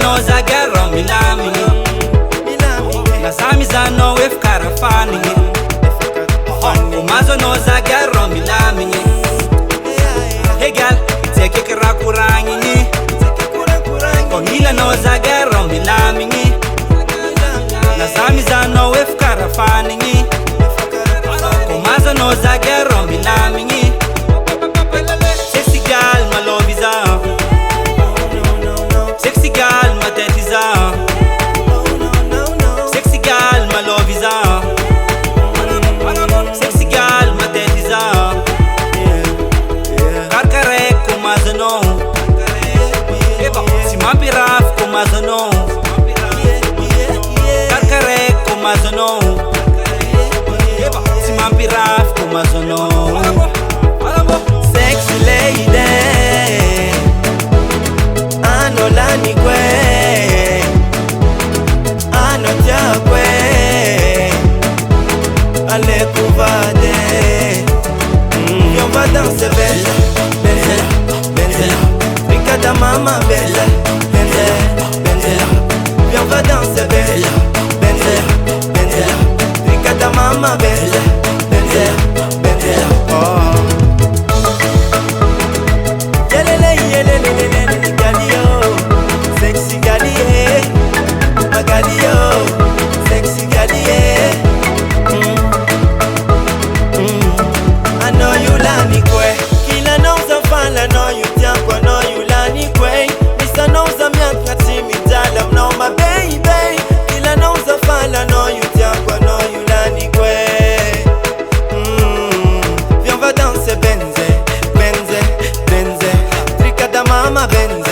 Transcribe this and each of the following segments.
no zagero milami Nasami zano wef karafani Kumazo no zagero milami Hey girl, teke kirakurangi Komila no zagero milami Nasami zano wef karafani Kumazo no zagero milami Sexy girl, my love is on. Sexy girl, my tête is on. Sexy girl, my love is on. Sexy girl, my tête is on. Karkare comme azono. Si ma piraf comme azono. Karkare comme azono. Si ma piraf comme azono. Sexy lady, ano lani kwe, ano tia kwe, allez couvade. Et on va danser belle, belle, belle. Ricada mama belle, belle, belle. Et on va danser belle, belle, belle. Ricada mama belle, belle, belle. Oh. Sexy galie, magalio, sexy galie. I know you lani kwe, kila nauza fala no you tiakwa no you lani kwe. Misa nauza miaka timidala no my baby. Kila nauza fala no you tiakwa no you lani kwe. Viens on va danser benze, benze, benze. Tricada mama benze.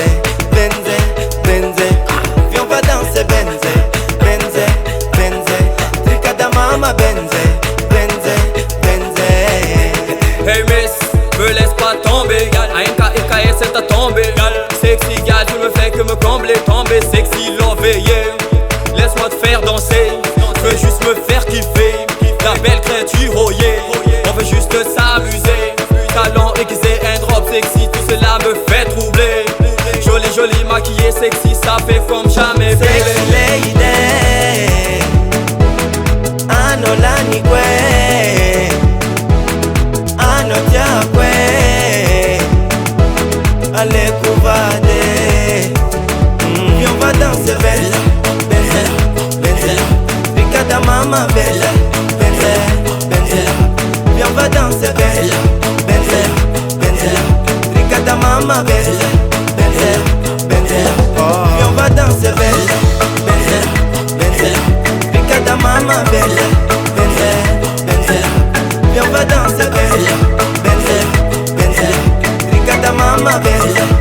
Hey miss, me laisse pas tomber, gal. Ainka ikaye c'est à tomber, gal. Sexy gal, tu me fais que me combler, tomber, sexy love, yeah. Laisse-moi te faire danser, je veux juste me faire kiffer. La belle créature, oh yeah, on veut juste s'amuser. Talent aiguisé, un drop sexy, tout cela me fait troubler. Jolie, jolie, maquillée, sexy, ça fait comme jamais. Sexy lady, ano lani kwe, ano tia kwe, allez couvade. Et on va danser belle, belle, belle. Ricada mama belle, belle, belle. Et on va danser belle, belle, belle. Ricada mama belle, belle, belle. Et on va danser belle, belle, belle. Ricada mama belle, belle, belle. Et on va danser belle, belle, belle. Ricada mama belle.